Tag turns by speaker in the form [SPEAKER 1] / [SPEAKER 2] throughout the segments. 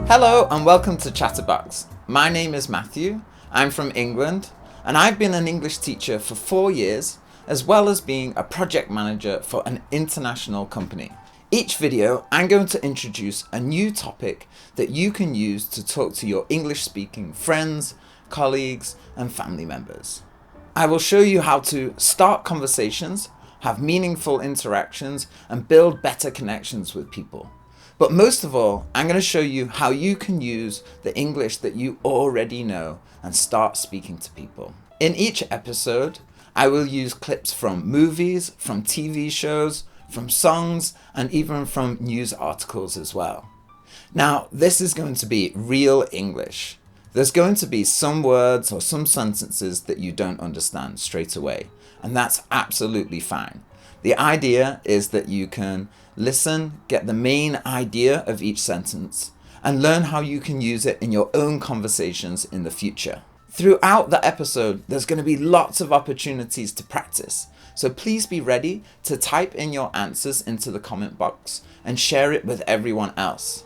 [SPEAKER 1] Hello and welcome to Chatterbox. My name is Matthew, I'm from England, and I've been an English teacher for 4 years, as well as being a project manager for an international company. Each video, I'm going to introduce a new topic that you can use to talk to your English-speaking friends, colleagues, and family members. I will show you how to start conversations, have meaningful interactions, and build better connections with people. But most of all, I'm going to show you how you can use the English that you already know and start speaking to people. In each episode, I will use clips from movies, from TV shows, from songs, and even from news articles as well. Now, this is going to be real English. There's going to be some words or some sentences that you don't understand straight away, and that's absolutely fine. The idea is that you can listen, get the main idea of each sentence, and learn how you can use it in your own conversations in the future. Throughout the episode, there's going to be lots of opportunities to practice, so please be ready to type in your answers into the comment box and share it with everyone else.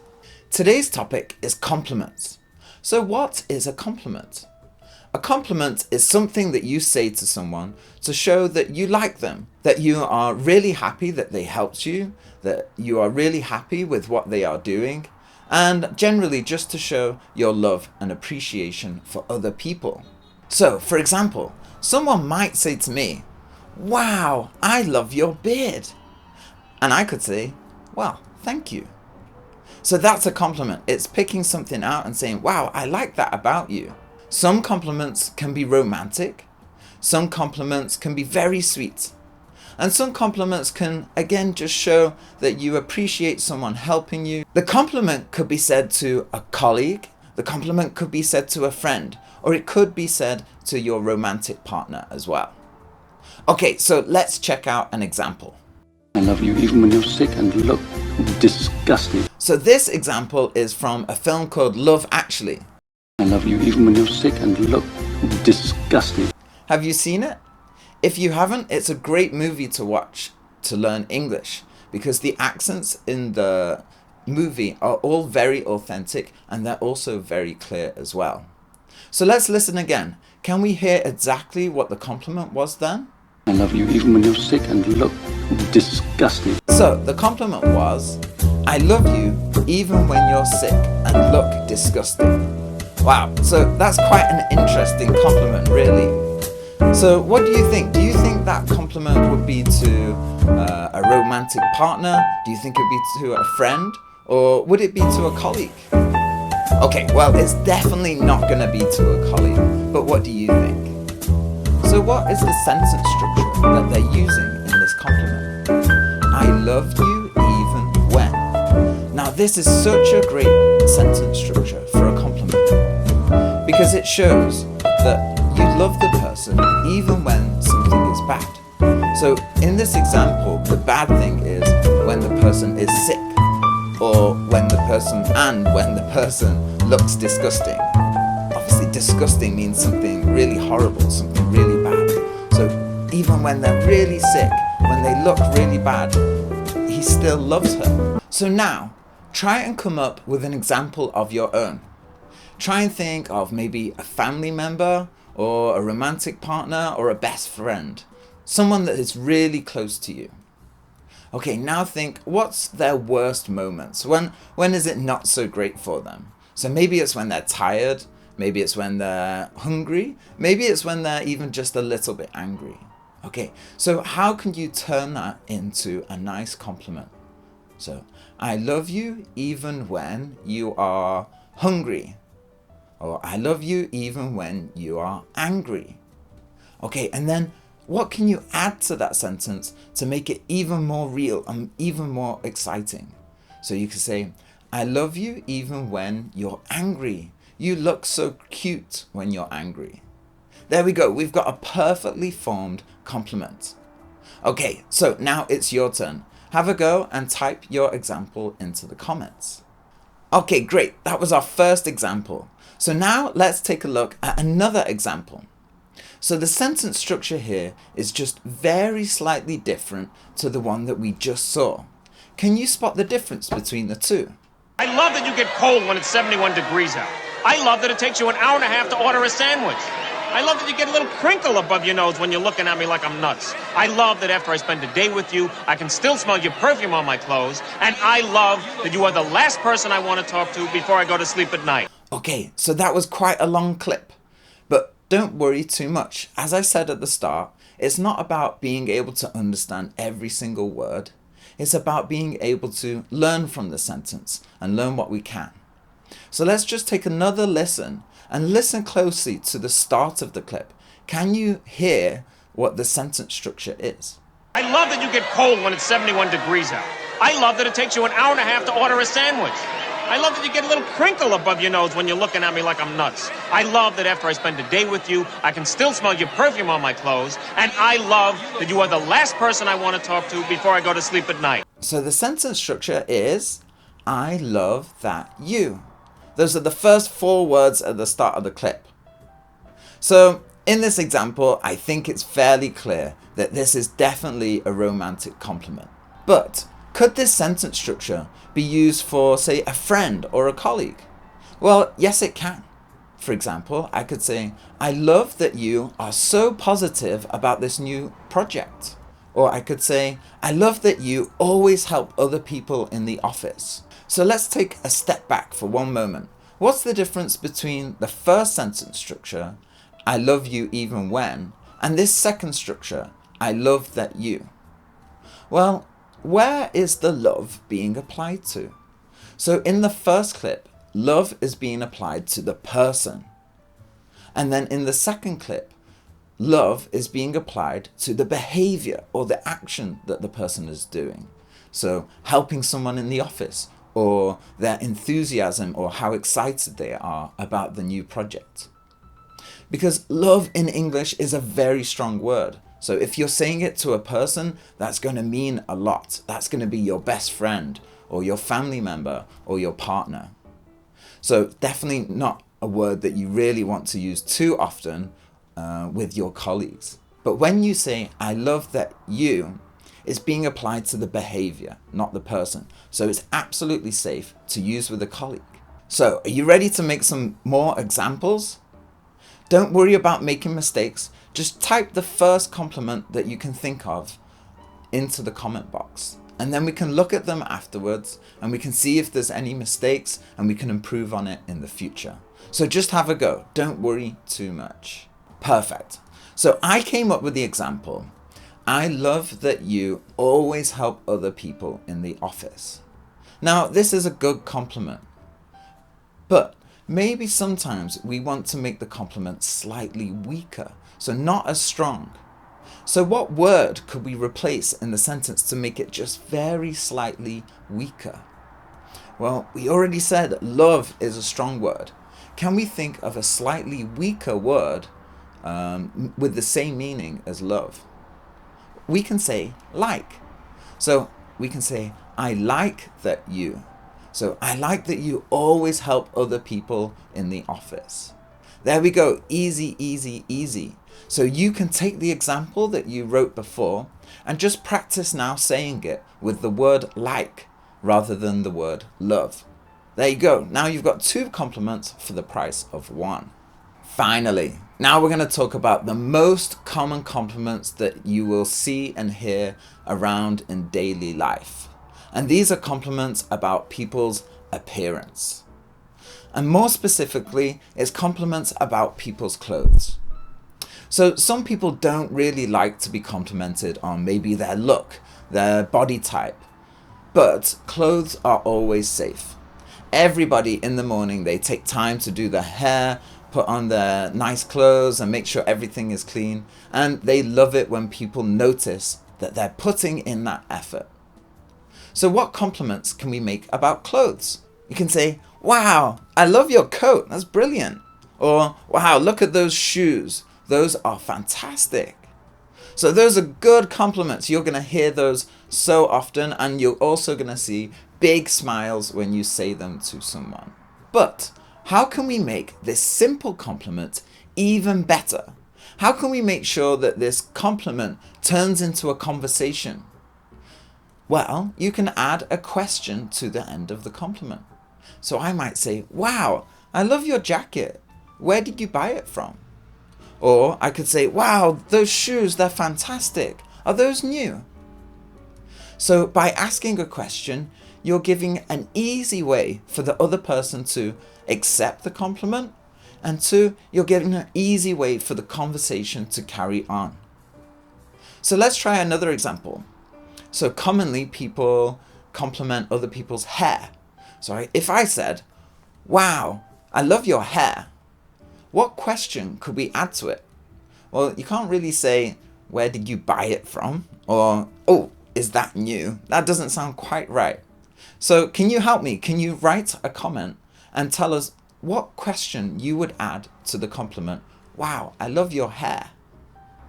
[SPEAKER 1] Today's topic is compliments. So what is a compliment? A compliment is something that you say to someone to show that you like them, that you are really happy that they helped you, that you are really happy with what they are doing, and generally just to show your love and appreciation for other people. So, for example, someone might say to me, "Wow, I love your beard." And I could say, "Well, thank you." So that's a compliment. It's picking something out and saying, "Wow, I like that about you." Some compliments can be romantic, some compliments can be very sweet, and some compliments can again just show that you appreciate someone helping you. The compliment could be said to a colleague, the compliment could be said to a friend, or it could be said to your romantic partner as well. Okay, so let's check out an example.
[SPEAKER 2] "I love you even when you're sick and look disgusting."
[SPEAKER 1] So this example is from a film called Love Actually.
[SPEAKER 2] "I love you even when you're sick and look disgusting."
[SPEAKER 1] Have you seen it? If you haven't, it's a great movie to watch to learn English because the accents in the movie are all very authentic and they're also very clear as well. So let's listen again. Can we hear exactly what the compliment was then?
[SPEAKER 2] "I love you even when you're sick and look disgusting."
[SPEAKER 1] So the compliment was, "I love you even when you're sick and look disgusting." Wow, so that's quite an interesting compliment, really. So what do you think? Do you think that compliment would be to a romantic partner? Do you think it would be to a friend? Or would it be to a colleague? Okay, well, it's definitely not going to be to a colleague, but what do you think? So what is the sentence structure that they're using in this compliment? I love you even when. Now, this is such a great sentence structure for a compliment because it shows that you love the person even when something is bad. So in this example, the bad thing is when the person is sick, or when the person looks disgusting. Obviously disgusting means something really horrible, something really bad. So even when they're really sick, when they look really bad, he still loves her. So now, try and come up with an example of your own. Try and think of maybe a family member or a romantic partner or a best friend, someone that is really close to you. Okay, now think, what's their worst moments? When is it not so great for them? So maybe it's when they're tired, maybe it's when they're hungry, maybe it's when they're even just a little bit angry. Okay, so how can you turn that into a nice compliment? So, I love you even when you are hungry. Or I love you even when you are angry. Okay, and then what can you add to that sentence to make it even more real and even more exciting? So you can say, I love you even when you're angry. You look so cute when you're angry. There we go, we've got a perfectly formed compliment. Okay, so now it's your turn. Have a go and type your example into the comments. Okay, great, that was our first example. So now let's take a look at another example. So the sentence structure here is just very slightly different to the one that we just saw. Can you spot the difference between the two?
[SPEAKER 3] I love that you get cold when it's 71 degrees out. I love that it takes you an hour and a half to order a sandwich. I love that you get a little crinkle above your nose when you're looking at me like I'm nuts. I love that after I spend a day with you, I can still smell your perfume on my clothes. And I love that you are the last person I want to talk to before I go to sleep at night.
[SPEAKER 1] Okay, so that was quite a long clip. But don't worry too much. As I said at the start, it's not about being able to understand every single word. It's about being able to learn from the sentence and learn what we can. So let's just take another listen and listen closely to the start of the clip. Can you hear what the sentence structure is?
[SPEAKER 3] I love that you get cold when it's 71 degrees out. I love that it takes you an hour and a half to order a sandwich. I love that you get a little crinkle above your nose when you're looking at me like I'm nuts. I love that after I spend a day with you, I can still smell your perfume on my clothes. And I love that you are the last person I want to talk to before I go to sleep at night.
[SPEAKER 1] So the sentence structure is, I love that you. Those are the first 4 words at the start of the clip. So in this example, I think it's fairly clear that this is definitely a romantic compliment. But could this sentence structure be used for, say, a friend or a colleague? Well, yes, it can. For example, I could say, I love that you are so positive about this new project. Or I could say, I love that you always help other people in the office. So let's take a step back for one moment. What's the difference between the first sentence structure, I love you even when, and this second structure, I love that you? Well, where is the love being applied to? So in the first clip, love is being applied to the person. And then in the second clip, love is being applied to the behavior or the action that the person is doing. So helping someone in the office, or their enthusiasm or how excited they are about the new project. Because love in English is a very strong word. So if you're saying it to a person, that's going to mean a lot. That's going to be your best friend or your family member or your partner. So definitely not a word that you really want to use too often with your colleagues. But when you say, I love that you, it's being applied to the behavior, not the person. So it's absolutely safe to use with a colleague. So are you ready to make some more examples? Don't worry about making mistakes. Just type the first compliment that you can think of into the comment box. And then we can look at them afterwards and we can see if there's any mistakes and we can improve on it in the future. So just have a go. Don't worry too much. Perfect. So I came up with the example. I love that you always help other people in the office. Now, this is a good compliment, but maybe sometimes we want to make the compliment slightly weaker, so not as strong. So what word could we replace in the sentence to make it just very slightly weaker? Well, we already said love is a strong word. Can we think of a slightly weaker word with the same meaning as love? We can say like. So we can say, I like that you. So I like that you always help other people in the office. There we go. Easy, easy, easy. So you can take the example that you wrote before and just practice now saying it with the word like rather than the word love. There you go. Now you've got 2 compliments for the price of 1. Finally, now we're going to talk about the most common compliments that you will see and hear around in daily life. And these are compliments about people's appearance. And more specifically, it's compliments about people's clothes. So some people don't really like to be complimented on maybe their look, their body type, but clothes are always safe. Everybody in the morning, they take time to do their hair, put on their nice clothes and make sure everything is clean. And they love it when people notice that they're putting in that effort. So what compliments can we make about clothes? You can say, wow, I love your coat. That's brilliant. Or, wow, look at those shoes. Those are fantastic. So those are good compliments. You're going to hear those so often, and you're also going to see big smiles when you say them to someone. But how can we make this simple compliment even better? How can we make sure that this compliment turns into a conversation? Well, you can add a question to the end of the compliment. So I might say, wow, I love your jacket. Where did you buy it from? Or I could say, wow, those shoes, they're fantastic. Are those new? So by asking a question, you're giving an easy way for the other person to accept the compliment, and two, you're giving an easy way for the conversation to carry on. So let's try another example. So commonly people compliment other people's hair. So if I said, wow, I love your hair, what question could we add to it? Well, you can't really say, where did you buy it from? Or, oh, is that new? That doesn't sound quite right. So can you help me? Can you write a comment and tell us what question you would add to the compliment, wow, I love your hair?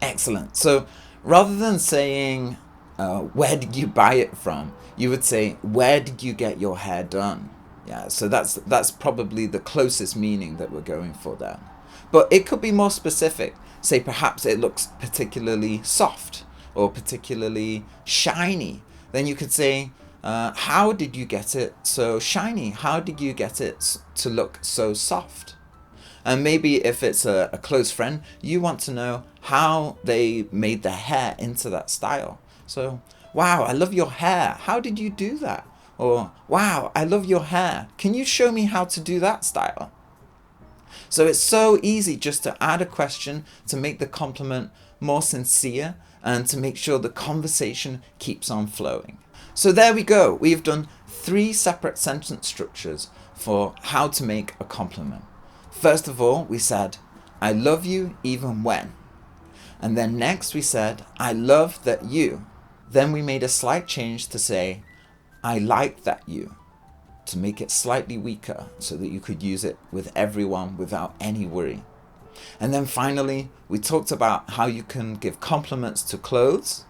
[SPEAKER 1] Excellent. So rather than saying, where did you buy it from? You would say, where did you get your hair done? Yeah, so that's probably the closest meaning that we're going for there. But it could be more specific. Say perhaps it looks particularly soft or particularly shiny. Then you could say, how did you get it so shiny? How did you get it to look so soft? And maybe if it's a close friend, you want to know how they made their hair into that style. So, wow, I love your hair. How did you do that? Or, wow, I love your hair. Can you show me how to do that style? So it's so easy just to add a question to make the compliment more sincere and to make sure the conversation keeps on flowing. So there we go. We've done 3 separate sentence structures for how to make a compliment. First of all, we said, I love you even when. And then next we said, I love that you. Then we made a slight change to say, I like that you, to make it slightly weaker so that you could use it with everyone without any worry. And then finally, we talked about how you can give compliments to clothes,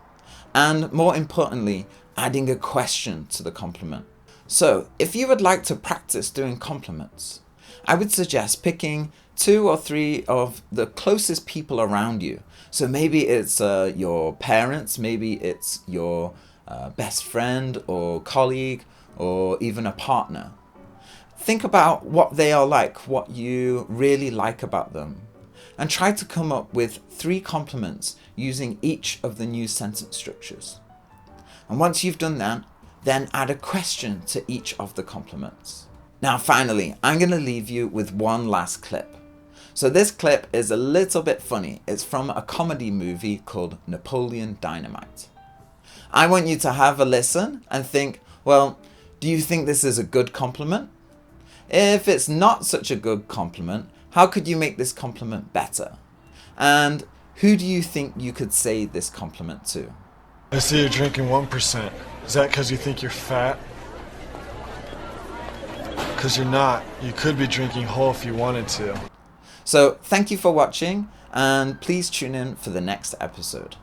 [SPEAKER 1] and more importantly, adding a question to the compliment. So if you would like to practice doing compliments, I would suggest picking 2 or 3 of the closest people around you. So maybe it's your parents, maybe it's your best friend or colleague, or even a partner. Think about what they are like, what you really like about them, and try to come up with 3 compliments using each of the new sentence structures. And once you've done that, then add a question to each of the compliments. Now finally, I'm going to leave you with one last clip. So this clip is a little bit funny. It's from a comedy movie called Napoleon Dynamite. I want you to have a listen and think, well, do you think this is a good compliment? If it's not such a good compliment, how could you make this compliment better? And who do you think you could say this compliment to?
[SPEAKER 4] I see you're drinking 1%. Is that because you think you're fat? Because you're not. You could be drinking whole if you wanted to.
[SPEAKER 1] So thank you for watching, and please tune in for the next episode.